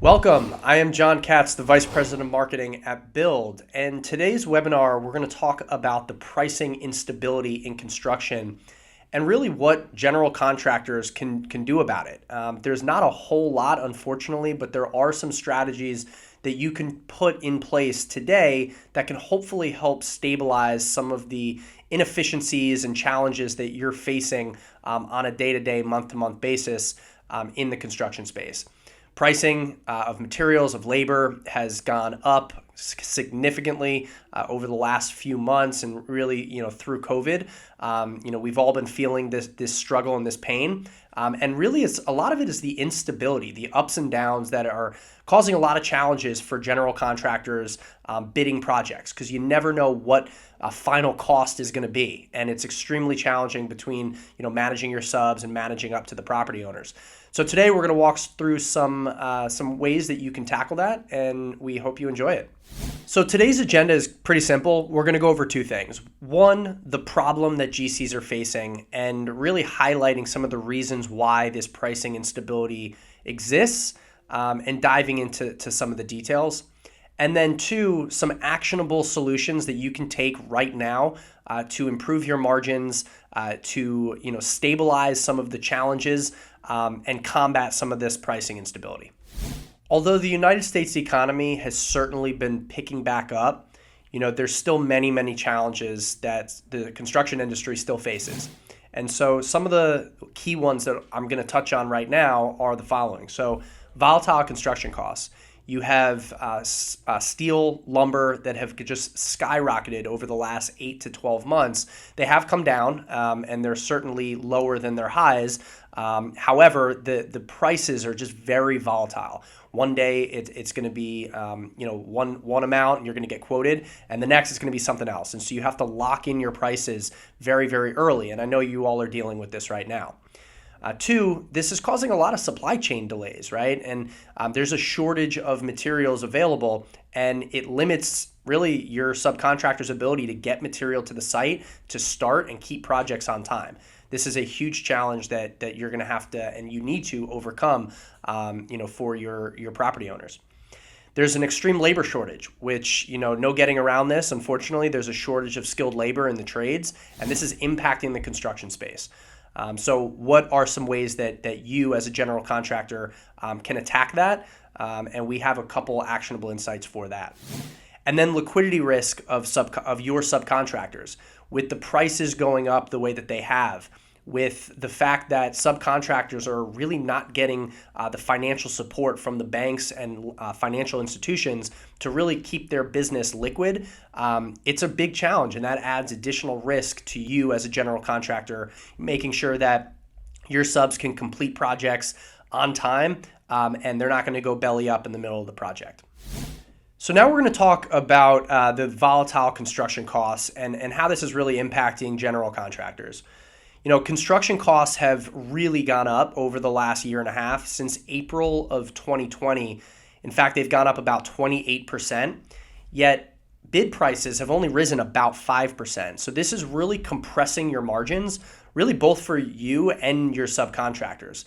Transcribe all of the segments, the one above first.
Welcome. I am Jon Katz, the Vice President of Marketing at Build. And today's webinar, we're going to talk about the pricing instability in construction and really what general contractors can do about it. There's not a whole lot, unfortunately, but there are some strategies that you can put in place today that can hopefully help stabilize some of the inefficiencies and challenges that you're facing on a day-to-day, month-to-month basis in the construction space. Pricing of materials, of labor has gone up significantly over the last few months, and really, through COVID, we've all been feeling this struggle and this pain. And really, a lot of it is the instability, the ups and downs that are causing a lot of challenges for general contractors bidding projects, because you never know what final cost is going to be, and it's extremely challenging between managing your subs and managing up to the property owners. So today we're going to walk through some ways that you can tackle that, and we hope you enjoy it. So today's agenda is pretty simple. We're going to go over two things. One, the problem that GCs are facing, and really highlighting some of the reasons why this pricing instability exists, and diving into some of the details. And then two, some actionable solutions that you can take right now to improve your margins, to stabilize some of the challenges, and combat some of this pricing instability. Although the United States economy has certainly been picking back up, there's still many challenges that the construction industry still faces. And so some of the key ones that I'm going to touch on right now are the following. So volatile construction costs. You have steel, lumber that have just skyrocketed over the last 8 to 12 months. They have come down, and they're certainly lower than their highs. However, the prices are just very volatile. One day it's going to be one amount, and you're going to get quoted, and the next is going to be something else. And so you have to lock in your prices very, very early. And I know you all are dealing with this right now. Two, this is causing a lot of supply chain delays, right? And there's a shortage of materials available, and it limits really your subcontractor's ability to get material to the site to start and keep projects on time. This is a huge challenge that you're going to have to, and you need to overcome, for your property owners. There's an extreme labor shortage, which, no getting around this. Unfortunately, there's a shortage of skilled labor in the trades, and this is impacting the construction space. So what are some ways that you as a general contractor can attack that? And we have a couple actionable insights for that. And then liquidity risk of your subcontractors. With the prices going up the way that they have, with the fact that subcontractors are really not getting the financial support from the banks and financial institutions to really keep their business liquid, it's a big challenge, and that adds additional risk to you as a general contractor, making sure that your subs can complete projects on time, and they're not going to go belly up in the middle of the project. So now we're going to talk about the volatile construction costs and how this is really impacting general contractors. Construction costs have really gone up over the last year and a half. Since April of 2020. In fact, they've gone up about 28%, yet bid prices have only risen about 5%. So this is really compressing your margins, really both for you and your subcontractors.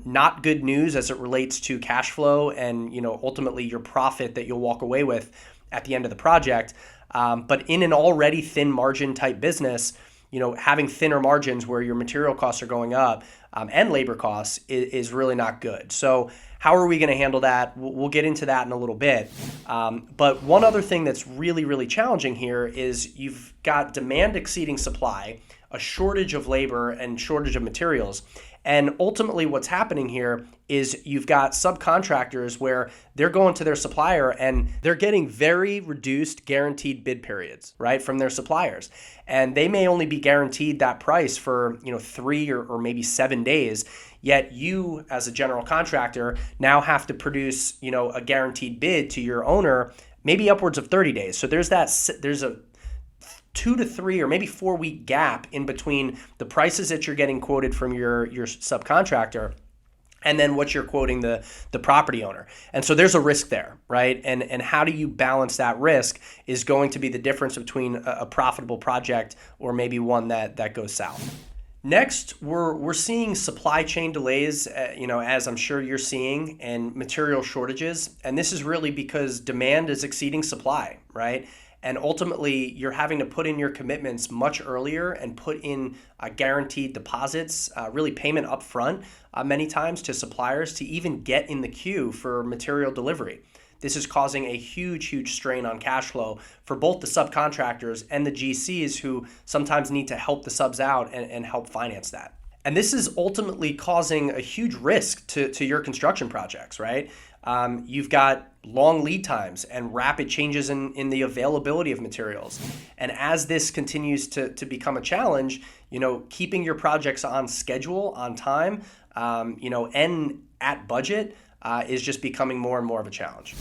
Not good news as it relates to cash flow and, ultimately your profit that you'll walk away with at the end of the project. But in an already thin margin type business, having thinner margins where your material costs are going up and labor costs is really not good. So how are we going to handle that? We'll get into that in a little bit. But one other thing that's really, really challenging here is you've got demand exceeding supply, a shortage of labor and shortage of materials. And ultimately what's happening here is you've got subcontractors where they're going to their supplier and they're getting very reduced guaranteed bid periods, right, from their suppliers. And they may only be guaranteed that price for, 3 or maybe 7 days. Yet you as a general contractor now have to produce, a guaranteed bid to your owner, maybe upwards of 30 days. So there's a 2 to 3 or maybe 4 week gap in between the prices that you're getting quoted from your subcontractor and then what you're quoting the property owner. And so there's a risk there, right? And how do you balance that risk is going to be the difference between a profitable project or maybe one that goes south. Next, we're seeing supply chain delays, as I'm sure you're seeing, and material shortages. And this is really because demand is exceeding supply, right? And ultimately, you're having to put in your commitments much earlier and put in guaranteed deposits, really payment upfront, many times to suppliers to even get in the queue for material delivery. This is causing a huge strain on cash flow for both the subcontractors and the GCs who sometimes need to help the subs out and help finance that. And this is ultimately causing a huge risk to your construction projects, right? You've got long lead times and rapid changes in the availability of materials. And as this continues to become a challenge, keeping your projects on schedule, on time, and at budget is just becoming more and more of a challenge.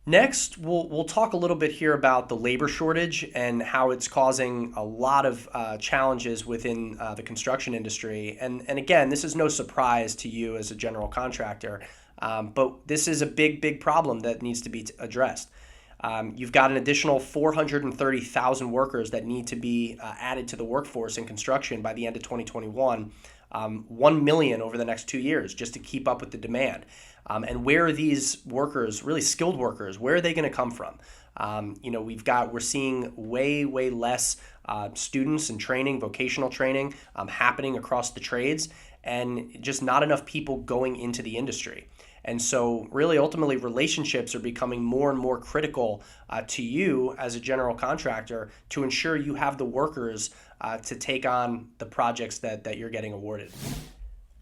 Next, we'll talk a little bit here about the labor shortage and how it's causing a lot of challenges within the construction industry. And again, this is no surprise to you as a general contractor, but this is a big problem that needs to be addressed. You've got an additional 430,000 workers that need to be added to the workforce in construction by the end of 2021. 1 million over the next 2 years just to keep up with the demand. And where are these workers, really skilled workers, where are they going to come from? We're seeing way less students and training, vocational training happening across the trades, and just not enough people going into the industry. And so really ultimately relationships are becoming more and more critical to you as a general contractor to ensure you have the workers to take on the projects that you're getting awarded.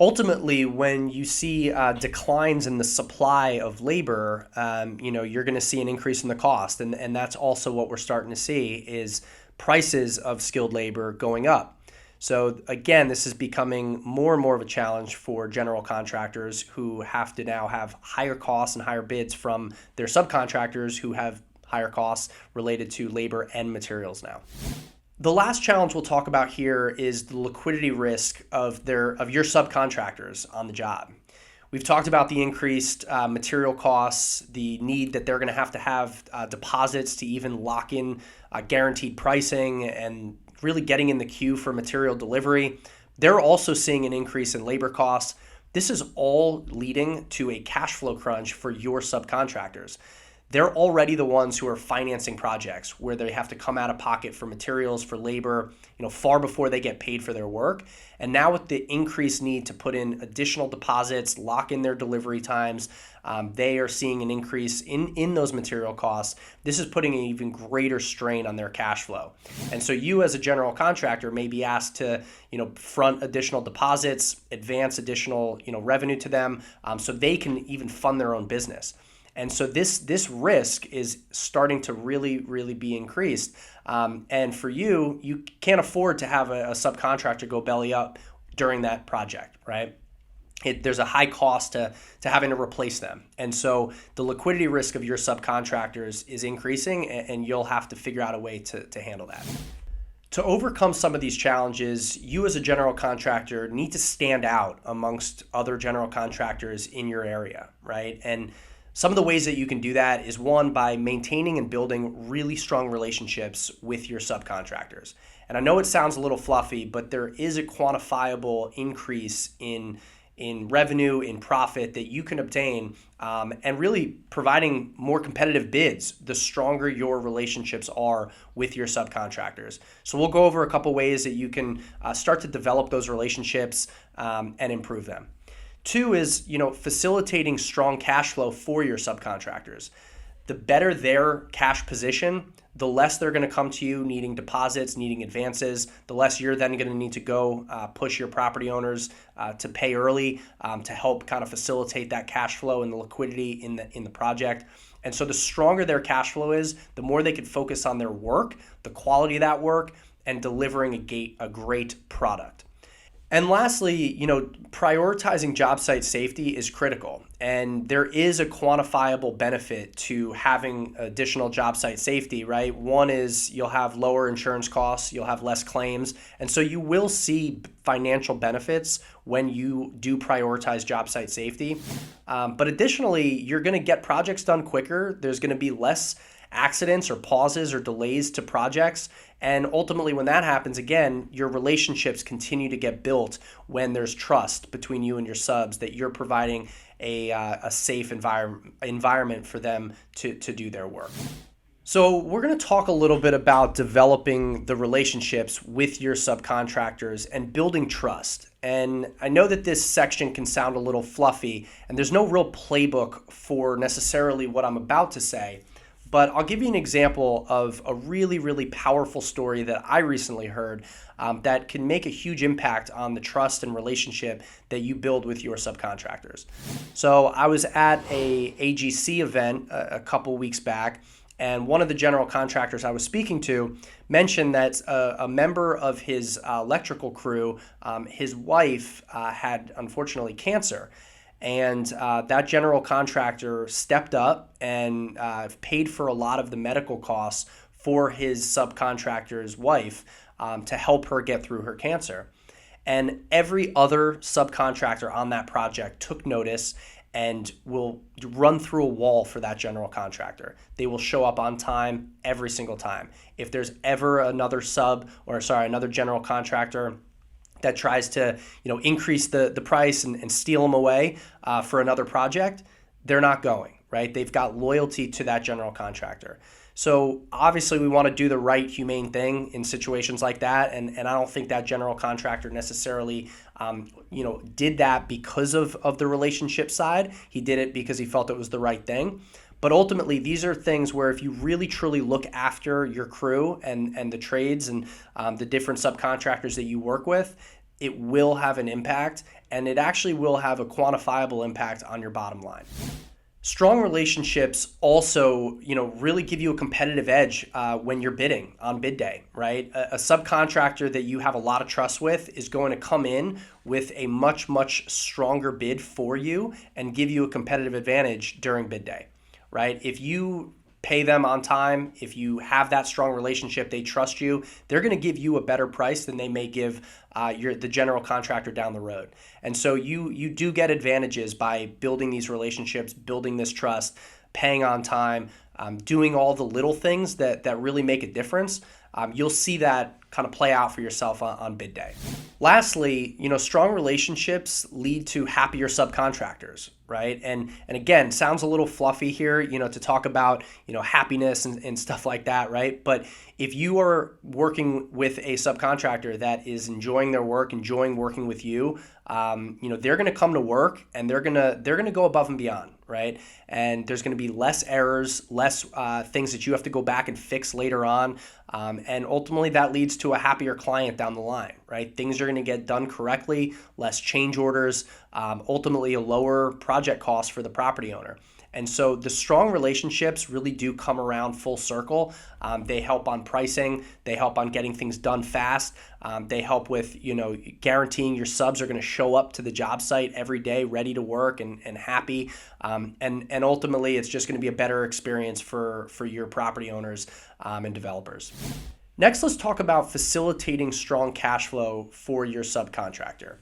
Ultimately, when you see declines in the supply of labor, you're going to see an increase in the cost. And that's also what we're starting to see is prices of skilled labor going up. So again, this is becoming more and more of a challenge for general contractors who have to now have higher costs and higher bids from their subcontractors who have higher costs related to labor and materials now. The last challenge we'll talk about here is the liquidity risk of your subcontractors on the job. We've talked about the increased material costs, the need that they're going to have deposits to even lock in guaranteed pricing and really getting in the queue for material delivery. They're also seeing an increase in labor costs. This is all leading to a cash flow crunch for your subcontractors. They're already the ones who are financing projects where they have to come out of pocket for materials, for labor, far before they get paid for their work. And now with the increased need to put in additional deposits, lock in their delivery times, they are seeing an increase in those material costs. This is putting an even greater strain on their cash flow. And so you as a general contractor may be asked to, front additional deposits, advance additional, revenue to them so they can even fund their own business. And so this risk is starting to really be increased. And for you can't afford to have a subcontractor go belly up during that project, right? There's a high cost to having to replace them. And so the liquidity risk of your subcontractors is increasing, and you'll have to figure out a way to handle that. To overcome some of these challenges, you as a general contractor need to stand out amongst other general contractors in your area, right? And some of the ways that you can do that is one, by maintaining and building really strong relationships with your subcontractors. And I know it sounds a little fluffy, but there is a quantifiable increase in revenue, in profit that you can obtain, and really providing more competitive bids the stronger your relationships are with your subcontractors. So we'll go over a couple ways that you can start to develop those relationships and improve them. Two is, facilitating strong cash flow for your subcontractors. The better their cash position, the less they're going to come to you needing deposits, needing advances, the less you're then going to need to go push your property owners to pay early to help kind of facilitate that cash flow and the liquidity in the project. And so the stronger their cash flow is, the more they can focus on their work, the quality of that work, and delivering a great product. And lastly, prioritizing job site safety is critical. And there is a quantifiable benefit to having additional job site safety, right? One is you'll have lower insurance costs, you'll have less claims. And so you will see financial benefits when you do prioritize job site safety. But additionally, you're going to get projects done quicker. There's going to be less accidents or pauses or delays to projects. And ultimately, when that happens, again, your relationships continue to get built when there's trust between you and your subs that you're providing a safe environment for them to do their work. So we're going to talk a little bit about developing the relationships with your subcontractors and building trust. And I know that this section can sound a little fluffy, and there's no real playbook for necessarily what I'm about to say, but I'll give you an example of a really, really powerful story that I recently heard that can make a huge impact on the trust and relationship that you build with your subcontractors. So I was at a AGC event a couple weeks back, and one of the general contractors I was speaking to mentioned that a member of his electrical crew, his wife had unfortunately cancer. And that general contractor stepped up and paid for a lot of the medical costs for his subcontractor's wife to help her get through her cancer. And every other subcontractor on that project took notice and will run through a wall for that general contractor. They will show up on time every single time. If there's ever another another general contractor that tries to increase the price and steal them away for another project, they're not going, right? They've got loyalty to that general contractor. So obviously we want to do the right humane thing in situations like that. And I don't think that general contractor necessarily did that because of the relationship side. He did it because he felt it was the right thing. But ultimately, these are things where if you really truly look after your crew and the trades and the different subcontractors that you work with, it will have an impact, and it actually will have a quantifiable impact on your bottom line. Strong relationships also, really give you a competitive edge when you're bidding on bid day, right? A subcontractor that you have a lot of trust with is going to come in with a much, much stronger bid for you and give you a competitive advantage during bid day, right? If you pay them on time, if you have that strong relationship, they trust you, they're going to give you a better price than they may give the general contractor down the road. And so you do get advantages by building these relationships, building this trust, paying on time, doing all the little things that really make a difference. You'll see that kind of play out for yourself on bid day. Lastly, strong relationships lead to happier subcontractors, right? And again, sounds a little fluffy here, to talk about, happiness and stuff like that, right? But if you are working with a subcontractor that is enjoying their work, enjoying working with you, they're going to come to work and they're going to go above and beyond, right? And there's going to be less errors, less things that you have to go back and fix later on. And ultimately that leads to a happier client down the line, right? Things are going to get done correctly, less change orders, ultimately a lower project cost for the property owner. And so the strong relationships really do come around full circle. They help on pricing. They help on getting things done fast. They help with, guaranteeing your subs are going to show up to the job site every day, ready to work and happy. And ultimately, it's just going to be a better experience for your property owners and developers. Next, let's talk about facilitating strong cash flow for your subcontractor.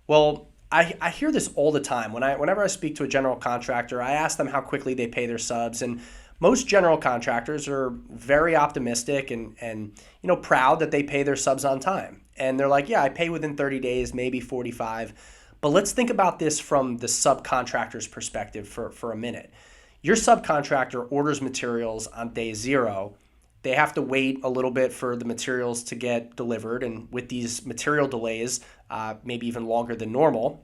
Well, I hear this all the time. Whenever I speak to a general contractor, I ask them how quickly they pay their subs, and most general contractors are very optimistic and proud that they pay their subs on time. And they're like, yeah, I pay within 30 days, maybe 45. But let's think about this from the subcontractor's perspective for a minute. Your subcontractor orders materials on day 0. They have to wait a little bit for the materials to get delivered. And with these material delays, maybe even longer than normal,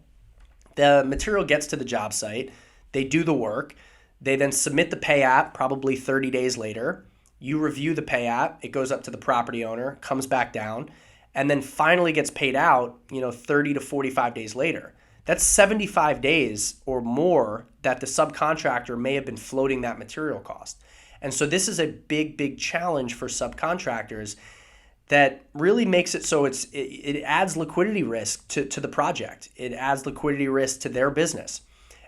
the material gets to the job site. They do the work. They then submit the PayApp probably 30 days later. You review the PayApp. It goes up to the property owner, comes back down, and then finally gets paid out, 30 to 45 days later. That's 75 days or more that the subcontractor may have been floating that material cost. And so this is a big, big challenge for subcontractors that really makes it so it adds liquidity risk to the project. It adds liquidity risk to their business.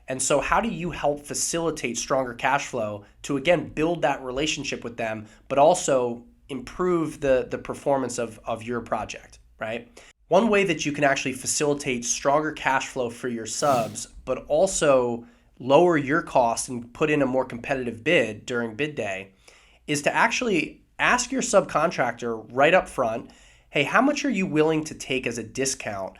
And so how do you help facilitate stronger cash flow to, again, build that relationship with them, but also improve the performance of your project, right? One way that you can actually facilitate stronger cash flow for your subs, but also lower your costs and put in a more competitive bid during bid day, is to actually ask your subcontractor right up front, hey, how much are you willing to take as a discount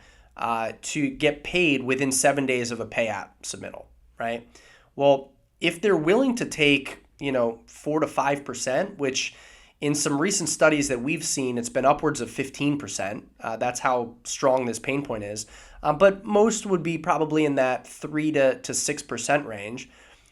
to get paid within 7 days of a PayApp submittal, right? Well, if they're willing to take, 4 to 5%, which in some recent studies that we've seen, it's been upwards of 15%. That's how strong this pain point is. But most would be probably in that 3 to 6% range.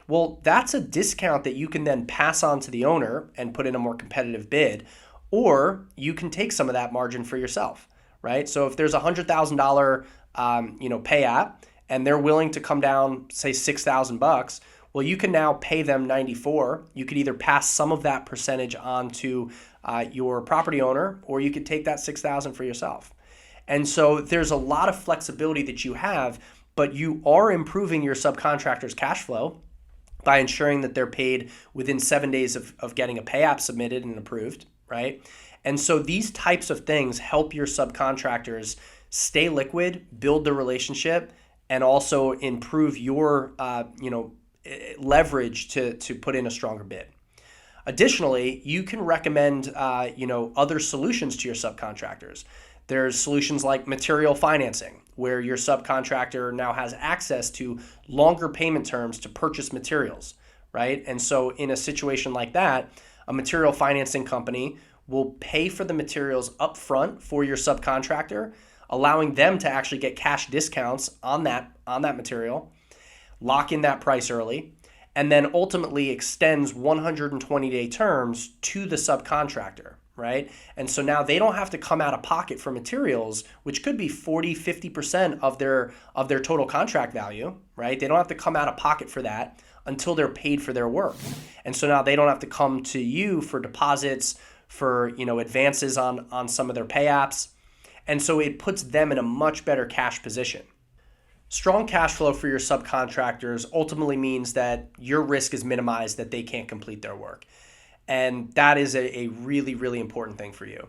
Well, that's a discount that you can then pass on to the owner and put in a more competitive bid, or you can take some of that margin for yourself, right? So if there's a $100,000, pay app, and they're willing to come down, say $6,000, well, you can now pay them 94. You could either pass some of that percentage on to your property owner, or you could take that 6,000 for yourself. And so there's a lot of flexibility that you have, but you are improving your subcontractor's cash flow by ensuring that they're paid within 7 days of getting a pay app submitted and approved, right? And so these types of things help your subcontractors stay liquid, build the relationship, and also improve your leverage to put in a stronger bid. Additionally, you can recommend other solutions to your subcontractors. There's solutions like material financing, where your subcontractor now has access to longer payment terms to purchase materials, right? And so in a situation like that, a material financing company will pay for the materials upfront for your subcontractor, allowing them to actually get cash discounts on that material, lock in that price early, and then ultimately extends 120-day terms to the subcontractor, right? And so now they don't have to come out of pocket for materials, which could be 40, 50% of their total contract value, right? They don't have to come out of pocket for that until they're paid for their work. And so now they don't have to come to you for deposits, for advances on some of their pay apps. And so it puts them in a much better cash position. Strong cash flow for your subcontractors ultimately means that your risk is minimized, that they can't complete their work. And that is a really, really important thing for you.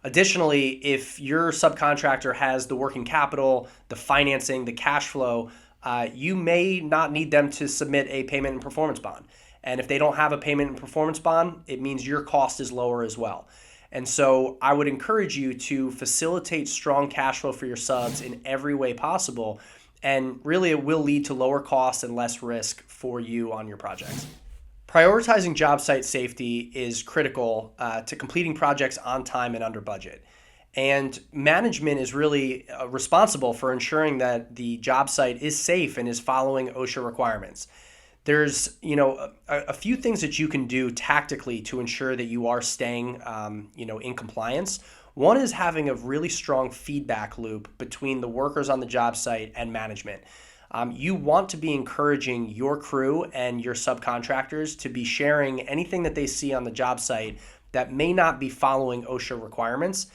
Additionally, if your subcontractor has the working capital, the financing, the cash flow, you may not need them to submit a payment and performance bond. And if they don't have a payment and performance bond, it means your cost is lower as well. And so I would encourage you to facilitate strong cash flow for your subs in every way possible. And really, it will lead to lower costs and less risk for you on your projects. Prioritizing job site safety is critical to completing projects on time and under budget. And management is really responsible for ensuring that the job site is safe and is following OSHA requirements. There's, a few things that you can do tactically to ensure that you are staying, in compliance. One is having a really strong feedback loop between the workers on the job site and management. You want to be encouraging your crew and your subcontractors to be sharing anything that they see on the job site that may not be following OSHA requirements.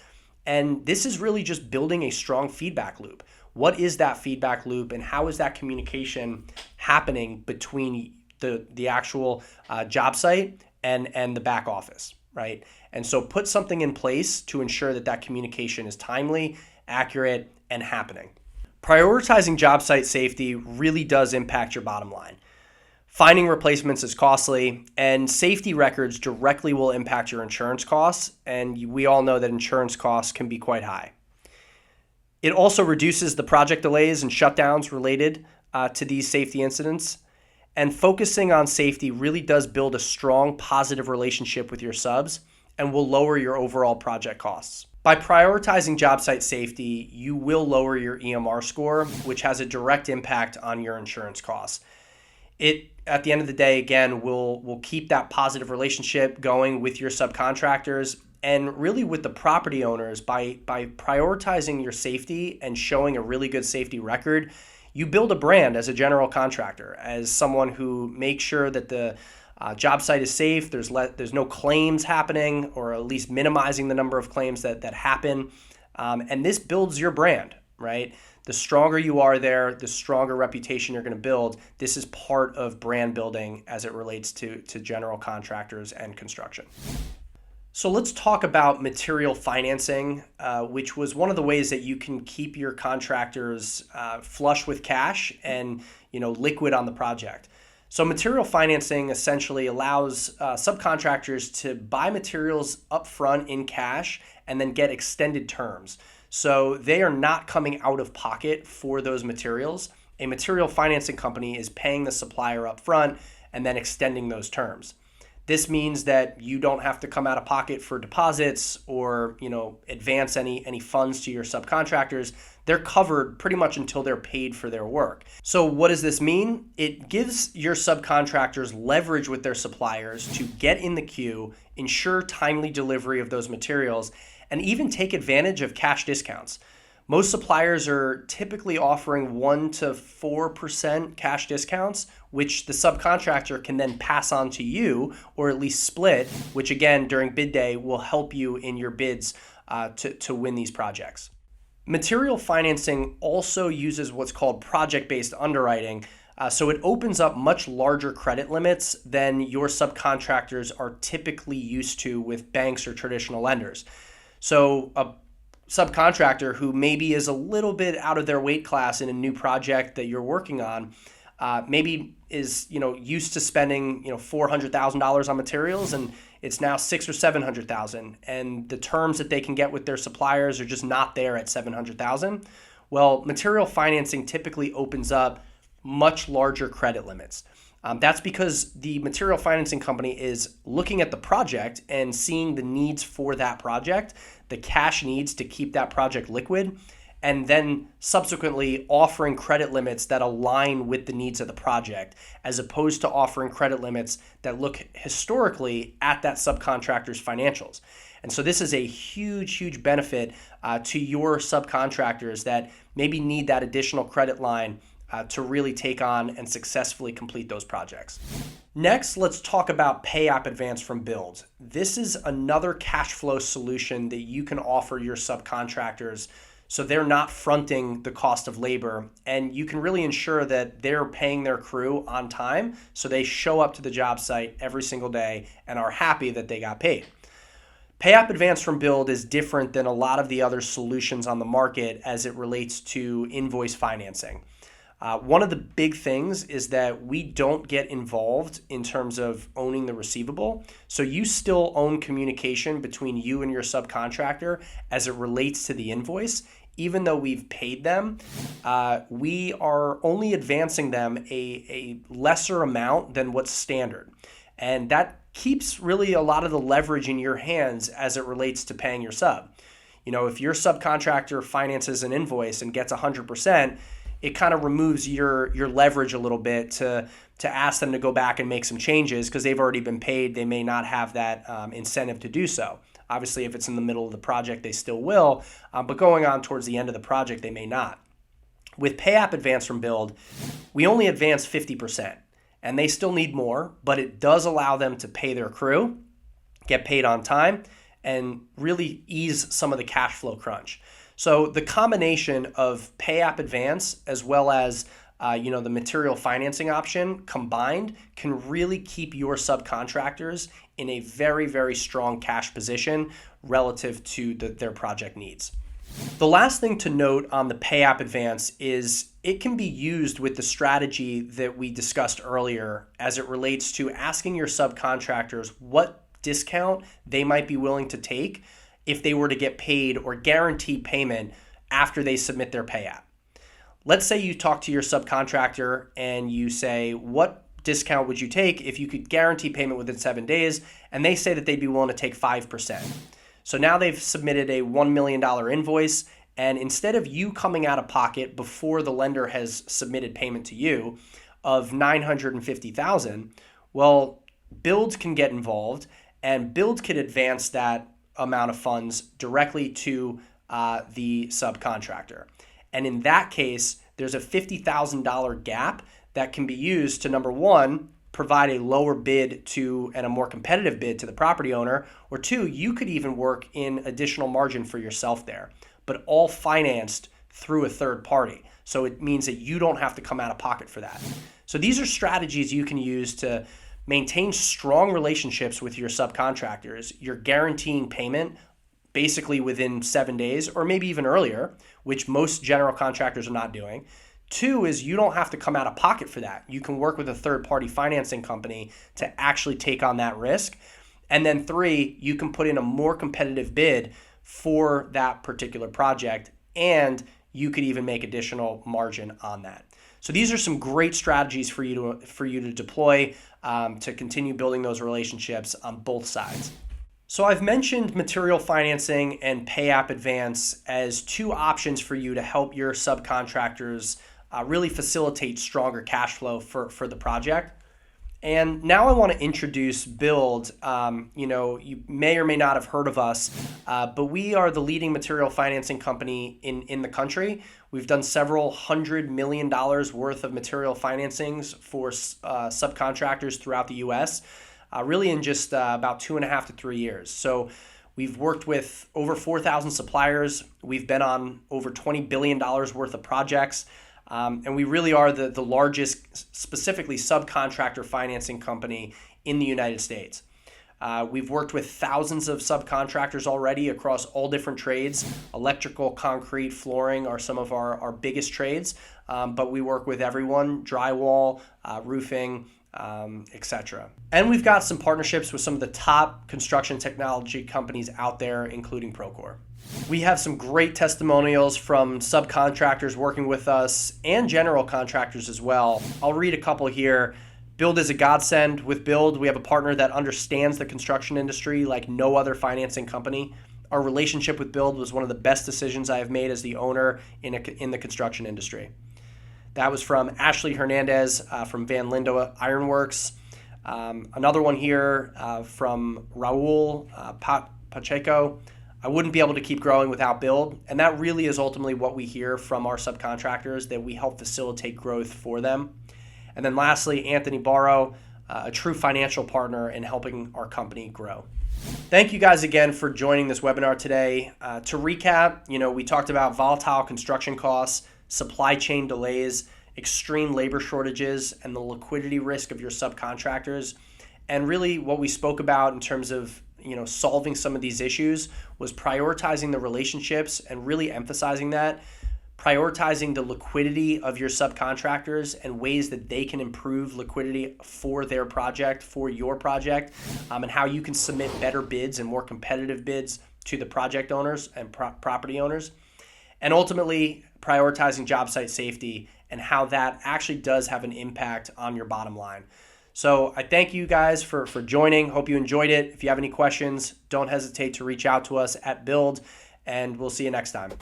And this is really just building a strong feedback loop. What is that feedback loop, and how is that communication happening between the actual job site and the back office, right? And so put something in place to ensure that communication is timely, accurate, and happening. Prioritizing job site safety really does impact your bottom line. Finding replacements is costly, and safety records directly will impact your insurance costs, and we all know that insurance costs can be quite high. It also reduces the project delays and shutdowns related to these safety incidents, and focusing on safety really does build a strong, positive relationship with your subs and will lower your overall project costs. By prioritizing job site safety, you will lower your EMR score, which has a direct impact on your insurance costs. It, at the end of the day, again, will keep that positive relationship going with your subcontractors and really with the property owners. By prioritizing your safety and showing a really good safety record, you build a brand as a general contractor, as someone who makes sure that the job site is safe, there's no claims happening, or at least minimizing the number of claims that happen. And this builds your brand, right? The stronger you are there, the stronger reputation you're going to build. This is part of brand building as it relates to general contractors and construction. So let's talk about material financing, which was one of the ways that you can keep your contractors flush with cash and liquid on the project. So material financing essentially allows subcontractors to buy materials upfront in cash and then get extended terms. So they are not coming out of pocket for those materials. A material financing company is paying the supplier upfront and then extending those terms. This means that you don't have to come out of pocket for deposits or, advance any funds to your subcontractors. They're covered pretty much until they're paid for their work. So what does this mean? It gives your subcontractors leverage with their suppliers to get in the queue, ensure timely delivery of those materials, and even take advantage of cash discounts. Most suppliers are typically offering 1% to 4% cash discounts, which the subcontractor can then pass on to you or at least split, which again, during bid day will help you in your bids to win these projects. Material financing also uses what's called project-based underwriting. So it opens up much larger credit limits than your subcontractors are typically used to with banks or traditional lenders. So a subcontractor who maybe is a little bit out of their weight class in a new project that you're working on, maybe is used to spending $400,000 on materials, and it's now $600,000 or $700,000, and the terms that they can get with their suppliers are just not there at $700,000. Well, material financing typically opens up much larger credit limits. That's because the material financing company is looking at the project and seeing the needs for that project, the cash needs to keep that project liquid, and then subsequently offering credit limits that align with the needs of the project, as opposed to offering credit limits that look historically at that subcontractor's financials. And so this is a huge benefit to your subcontractors that maybe need that additional credit line to really take on and successfully complete those projects. Next, let's talk about PayApp Advance from Build. This is another cash flow solution that you can offer your subcontractors so they're not fronting the cost of labor, and you can really ensure that they're paying their crew on time so they show up to the job site every single day and are happy that they got paid. PayApp Advance from Build is different than a lot of the other solutions on the market as it relates to invoice financing. One of the big things is that we don't get involved in terms of owning the receivable. So you still own communication between you and your subcontractor as it relates to the invoice. Even though we've paid them, we are only advancing them a lesser amount than what's standard. And that keeps really a lot of the leverage in your hands as it relates to paying your sub. If your subcontractor finances an invoice and gets 100%, it kind of removes your leverage a little bit to ask them to go back and make some changes because they've already been paid. They may not have that incentive to do so. Obviously, if it's in the middle of the project, they still will, but going on towards the end of the project, they may not. With PayApp Advance from Build, we only advance 50%, and they still need more, but it does allow them to pay their crew, get paid on time, and really ease some of the cash flow crunch. So the combination of PayApp Advance as well as the material financing option combined can really keep your subcontractors in a very strong cash position relative to their project needs. The last thing to note on the PayApp Advance is it can be used with the strategy that we discussed earlier as it relates to asking your subcontractors what discount they might be willing to take if they were to get paid or guaranteed payment after they submit their PayApp. Let's say you talk to your subcontractor and you say, what discount would you take if you could guarantee payment within 7 days? And they say that they'd be willing to take 5%. So now they've submitted a $1 million invoice, and instead of you coming out of pocket before the lender has submitted payment to you of $950,000, well, Build can get involved, and Build can advance that amount of funds directly to the subcontractor. And in that case, there's a $50,000 gap that can be used to, number one, provide a lower bid to and a more competitive bid to the property owner, or two, you could even work in additional margin for yourself there, but all financed through a third party. So it means that you don't have to come out of pocket for that. So these are strategies you can use to maintain strong relationships with your subcontractors. You're guaranteeing payment basically within 7 days or maybe even earlier, which most general contractors are not doing. Two is you don't have to come out of pocket for that. You can work with a third-party financing company to actually take on that risk. And then three, you can put in a more competitive bid for that particular project, and you could even make additional margin on that. So these are some great strategies for you to deploy to continue building those relationships on both sides. So I've mentioned material financing and PayApp Advance as two options for you to help your subcontractors really facilitate stronger cash flow for the project. And now I want to introduce Build. You may or may not have heard of us, but we are the leading material financing company in the country. We've done several $100 million worth of material financings for subcontractors throughout the U.S., really in just about 2.5 to 3 years. So we've worked with over 4,000 suppliers. We've been on over $20 billion worth of projects. And we really are the largest, specifically subcontractor financing company in the United States. We've worked with thousands of subcontractors already across all different trades. Electrical, concrete, flooring are some of our biggest trades, but we work with everyone: drywall, roofing, etc. And we've got some partnerships with some of the top construction technology companies out there, including Procore. We have some great testimonials from subcontractors working with us and general contractors as well. I'll read a couple here. Build is a godsend. With Build, we have a partner that understands the construction industry like no other financing company. Our relationship with Build was one of the best decisions I have made as the owner in the construction industry. That was from Ashley Hernandez from Van Lindo Ironworks. Another one here from Raul Pacheco. I wouldn't be able to keep growing without Build. And that really is ultimately what we hear from our subcontractors, that we help facilitate growth for them. And then lastly, Anthony Barrow, a true financial partner in helping our company grow. Thank you guys again for joining this webinar today. To recap, we talked about volatile construction costs, supply chain delays, extreme labor shortages, and the liquidity risk of your subcontractors. And really what we spoke about in terms of solving some of these issues was prioritizing the relationships and really emphasizing that, prioritizing the liquidity of your subcontractors and ways that they can improve liquidity for their project, for your project, and how you can submit better bids and more competitive bids to the project owners and property owners. And ultimately, prioritizing job site safety and how that actually does have an impact on your bottom line. So I thank you guys for joining. Hope you enjoyed it. If you have any questions, don't hesitate to reach out to us at Build, and we'll see you next time.